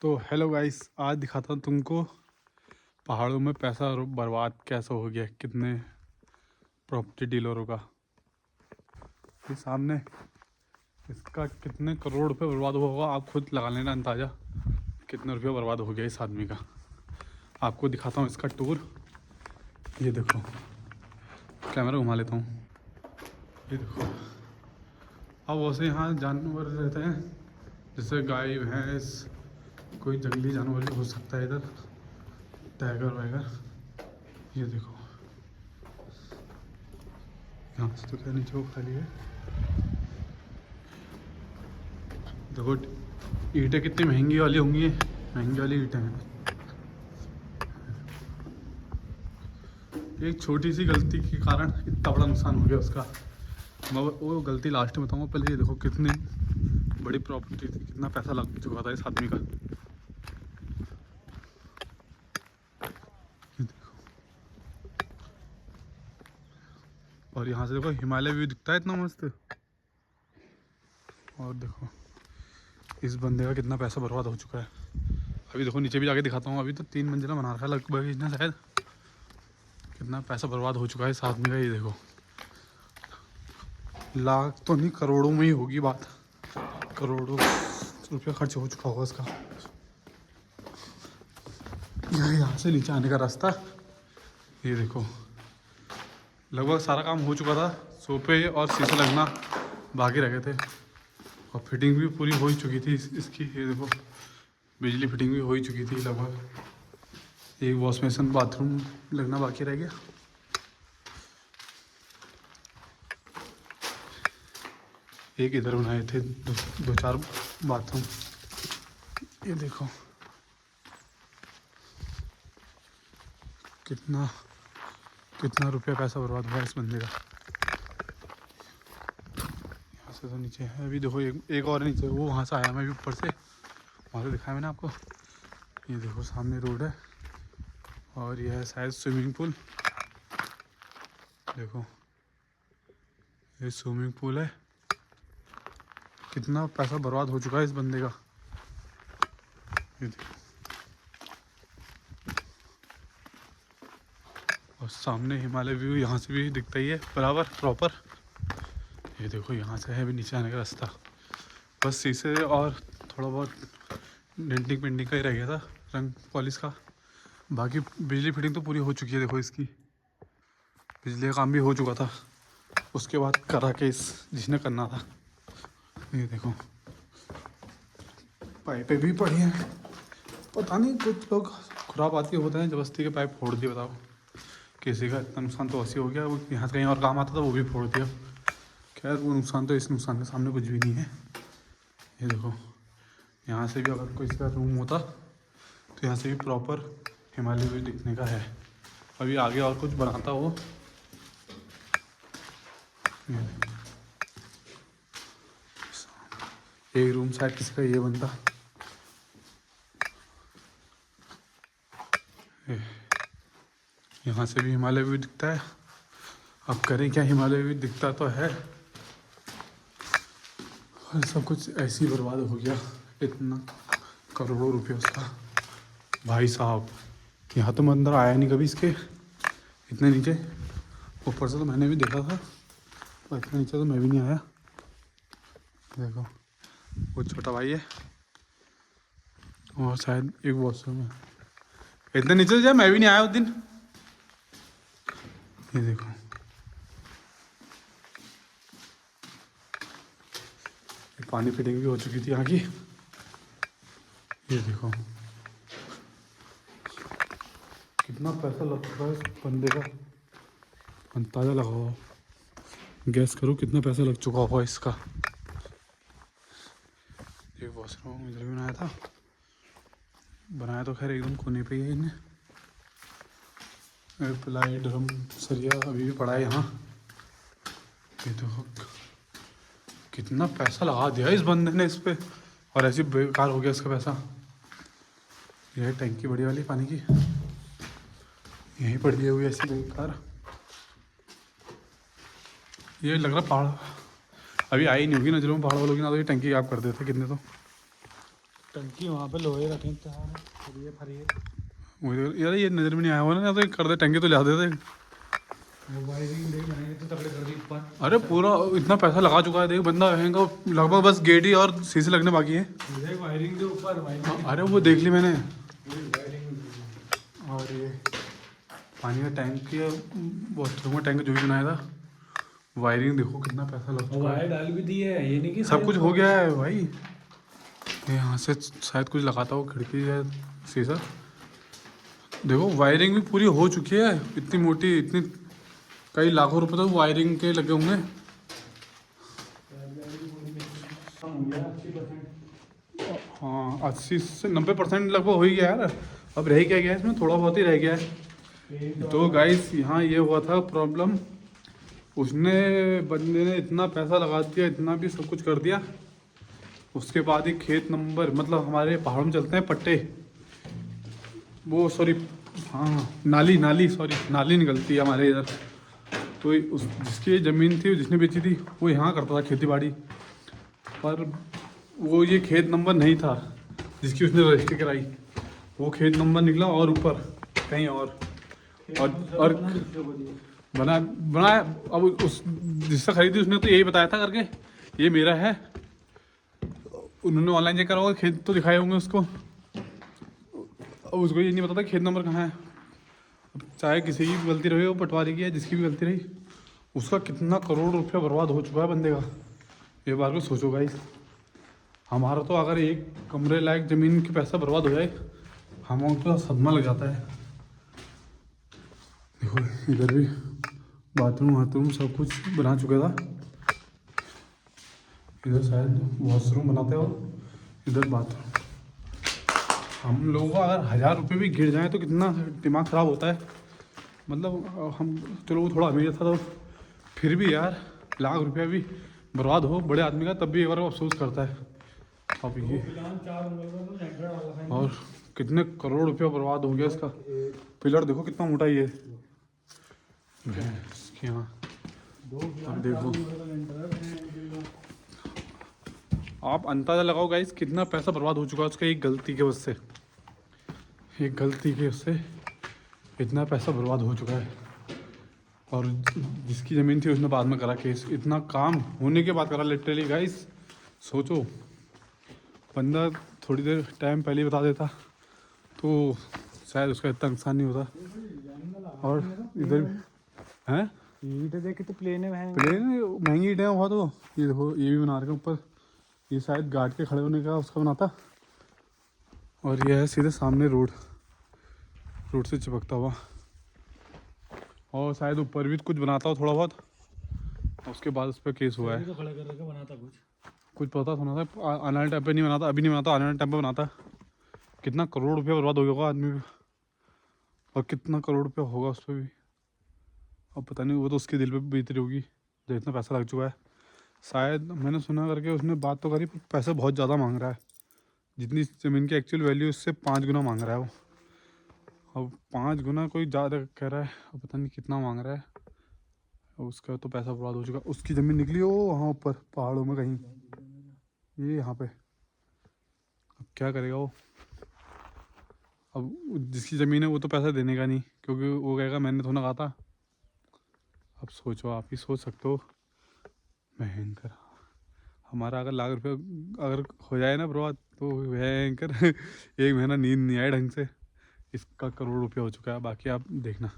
तो hello guys, आज दिखाता हूँ तुमको पहाड़ों में पैसा बर्बाद कैसे हो गया कितने प्रॉपर्टी डीलरों का। ये सामने इसका कितने करोड़ रुपए बर्बाद हुआ होगा, आप खुद लगा लेना अंदाज़ा कितने रुपये बर्बाद हो गया इस आदमी का। आपको दिखाता हूँ इसका टूर। ये देखो, कैमरा घुमा लेता हूँ। ये देखो, अब वैसे यहाँ जानवर रहते हैं जैसे गाय भैंस, कोई जंगली जानवर भी हो सकता है इधर, टाइगर वाइगर। ये देखो, यहाँ से तो क्या नीचे वो खाली है। देखो ईंटें कितनी महंगी वाली होंगी, महंगी वाली ईंटें हैं। एक छोटी सी गलती के कारण इतना बड़ा नुकसान हो गया उसका। मैं वो गलती लास्ट में बताऊँगा, पहले ये देखो कितनी बड़ी प्रॉपर्टी थी, कितना पैसा लग चुका था इस आदमी का। ये देखो, और यहाँ से देखो हिमालय व्यू दिखता है इतना मस्त। और देखो इस बंदे का कितना पैसा बर्बाद हो चुका है। अभी देखो नीचे भी जाके दिखाता हूँ। अभी तो 3 मंजिला बना रखा है लगभग इसने शायद। कितना पैसा बर्बाद हो चुका है इस आदमी का। ये देखो, लाख तो नहीं करोड़ों में ही होगी बात, करोड़ों रुपया खर्च हो चुका होगा इसका। यहाँ से नीचे आने का रास्ता, ये देखो लगभग सारा काम हो चुका था। सोफे और शीशे लगना बाकी रह गए थे, और फिटिंग भी पूरी हो ही चुकी थी इसकी। ये देखो बिजली फिटिंग भी हो ही चुकी थी लगभग। एक वॉश बेसिन बाथरूम लगना बाकी रह गया। एक इधर बनाए थे दो चार बाथरूम। ये देखो कितना कितना रुपया पैसा बर्बाद हुआ इस बंदे का। यहाँ से तो नीचे है, अभी देखो एक और नीचे, वो वहाँ से आया मैं भी ऊपर से, वहाँ से दिखाया मैंने आपको। ये देखो सामने रोड है, और यह है शायद स्विमिंग पूल। देखो ये स्विमिंग पूल है। कितना पैसा बर्बाद हो चुका है इस बंदे का। ये देखो, और सामने हिमालय व्यू यहाँ से भी दिखता ही है बराबर प्रॉपर। ये देखो यहाँ से है भी नीचे आने का रास्ता। बस शीशे और थोड़ा बहुत डेंटिंग पेंटिंग का ही रह गया था, रंग पॉलिश का। बाकी बिजली फिटिंग तो पूरी हो चुकी है। देखो इसकी बिजली का काम भी हो चुका था, उसके बाद करा के इस जिसने करना था। ये देखो पाइपें भी पड़ी हैं। पता नहीं कुछ लोग खुरापाती होते हैं, जबरदस्ती के पाइप फोड़ दिए। बताओ किसी का इतना नुकसान तो ऐसे हो गया। वो यहाँ से कहीं और काम आता था वो भी फोड़ दिया। खैर वो नुकसान तो इस नुकसान के सामने कुछ भी नहीं है। ये देखो यहाँ से भी अगर कोई इसका रूम होता तो यहाँ से भी प्रॉपर हिमालय व्यू दिखने का है। अभी आगे और कुछ बनाता हो। एक रूम शायद किसी का ये बनता। यहाँ से भी हिमालय व्यू दिखता है। अब करें क्या, हिमालय व्यू दिखता तो है, और सब कुछ ऐसे ही बर्बाद हो गया। इतना करोड़ों रुपये उसका। भाई साहब यहाँ तो मैं अंदर आया नहीं कभी इसके, इतने नीचे। ऊपर से तो मैंने भी देखा था, पर इतने नीचे तो मैं भी नहीं आया। देखो वो छोटा भाई है, और शायद एक वॉशरूम है। इतने नीचे तो जाए मैं भी नहीं आया उस दिन। ये देखो पानी फिटिंग भी हो चुकी थी यहाँ की। ये देखो कितना पैसा लग चुका है इस बंदे का, अंदाजा लगाओ, गैस करो कितना पैसा लग चुका होगा इसका। एक वॉशरूम इधर भी बनाया था, बनाया तो खैर एकदम कोने पे ही है इन्हें। प्लाई ड्रम सरिया अभी भी पड़ा है यहाँ। ये देखो कितना पैसा लगा दिया इस बंदे ने इस पे, और ऐसे बेकार हो गया इसका पैसा। यह है टंकी बड़ी वाली पानी की, यहीं पड़ी हुई ऐसी बेकार। ये लग रहा पहाड़ अभी आई नहीं होगी नजरों में पहाड़ वालों की, ना तो ये टंकी आप कर देते कितने तो। टंकी वहाँ पे लोहे रखे फरिए फरिए। मुझे यार ये नज़र में नहीं आया हुआ ना, तो कर दे टंकी तो ला देते। वो वायरिंग देख मैंने तो तगड़े कर दी ऊपर। अरे पूरा इतना पैसा लगा चुका है, देख बंदा रहेगा, लगभग बस गेट ही और शीशे लगने बाकी है। देख वायरिंग के ऊपर वायरिंग। अरे वो देख ली मैंने। वायरिंग और ये पानी का टैंक या वॉशरूम का टैंक जो भी बनाया था, वायरिंग देखो कितना पैसा लग चुका है। वायर डाल भी दी है, ये नहीं कि सब कुछ हो गया है भाई। ये यहाँ से शायद कुछ लगाता हो खिड़की या शीशा। देखो वायरिंग भी पूरी हो चुकी है, इतनी मोटी, इतनी कई लाखों रुपए तो वायरिंग के लगे होंगे। हाँ 80 से 90% लगभग हो ही गया यार। अब रह क्या गया है इसमें, थोड़ा बहुत ही रह गया है। तो गाइस यहाँ ये हुआ था प्रॉब्लम, उसने बंदे ने इतना पैसा लगा दिया, इतना भी सब कुछ कर दिया, उसके बाद ही खेत नंबर, मतलब हमारे पहाड़ों में चलते हैं पट्टे, वो सॉरी हाँ नाली सॉरी नाली निकलती है हमारे इधर। तो उस जिसकी ज़मीन थी, जिसने बेची थी, वो यहाँ करता था खेती बाड़ी, पर वो ये खेत नंबर नहीं था जिसकी उसने रजिस्ट्री कराई, वो खेत नंबर निकला और ऊपर कहीं और बनाया। अब उस जिससे खरीदी उसने तो यही बताया था करके ये मेरा है, उन्होंने ऑनलाइन चेक करा होगा, खेत तो दिखाए होंगे उसको, अब उसको ये नहीं पता था खेत नंबर कहाँ है। अब चाहे किसी की भी गलती रही हो, पटवारी की या जिसकी भी गलती रही, उसका कितना करोड़ रुपया बर्बाद हो चुका है बंदे का, ये बार को सोचो गाइस। हमारा तो अगर एक कमरे लायक ज़मीन की पैसा बर्बाद हो जाए, हमारा तो सदमा लग जाता है। देखो इधर भी बाथरूम वाथरूम सब कुछ बना चुका था, इधर शायद वॉशरूम बनाते हो, इधर बाथरूम। हम लोगों को अगर 1000 रुपये भी गिर जाए तो कितना दिमाग ख़राब होता है। मतलब हम चलो वो थोड़ा अमीर था तो फिर भी यार, लाख रुपया भी बर्बाद हो बड़े आदमी का, तब भी एक बार अफसोस करता है। अब ये और कितने करोड़ रुपया बर्बाद हो गया इसका। पिलर देखो कितना मोटा ये इसके यहाँ। अब देखो आप अंदाजा लगाओ गाइस कितना पैसा बर्बाद हो चुका है उसका, एक गलती के वजह से, एक गलती के वजह से इतना पैसा बर्बाद हो चुका है। और जिसकी ज़मीन थी उसने बाद में करा केस, इतना काम होने के बाद करा लिटरली गाइस। सोचो बंदा थोड़ी देर टाइम पहले ही बता देता तो शायद उसका इतना नुकसान नहीं होता। और इधर हैं ईंट देख कितने प्लेन है, प्लेन महंगी ईंटें हुआ। तो ये देखो ये भी बना रखे ऊपर, ये शायद गार्ड के खड़े होने का उसका बनाता, और ये है सीधे सामने रोड से चिपकता हुआ, और शायद ऊपर भी कुछ बनाता हो थोड़ा बहुत, उसके बाद उस पर केस हुआ है। तो खड़ा कर रखा बनाता कुछ पता सुना था आने वाले टाइम पे नहीं बनाता, अभी नहीं बनाता, आने वाले टाइम पे बनाता। कितना करोड़ रुपया बर्बाद हो गया होगा आदमी पे, और कितना करोड़ रुपया होगा उस पर भी, अब पता नहीं, वो तो उसके दिल पे बीत रही होगी जो इतना पैसा लग चुका है। शायद मैंने सुना करके उसने बात तो करी, पर पैसा बहुत ज़्यादा मांग रहा है, जितनी ज़मीन की एक्चुअल वैल्यू उससे 5 गुना मांग रहा है वो। अब 5 गुना कोई ज़्यादा कह रहा है, अब पता नहीं कितना मांग रहा है। उसका तो पैसा बर्बाद हो चुका, उसकी ज़मीन निकली हो वहाँ ऊपर पहाड़ों में कहीं, ये यहाँ पे। अब क्या करेगा वो, अब जिसकी ज़मीन है वो तो पैसा देने का नहीं, क्योंकि वो कहेगा मैंने तो ना कहा था। अब सोचो, आप ही सोच सकते हो, भयंकर। हमारा अगर लाख रुपये अगर हो जाए ना बर्बाद तो भयंकर एक महीना नींद नहीं आए ढंग से, इसका करोड़ रुपया हो चुका है। बाकी आप देखना।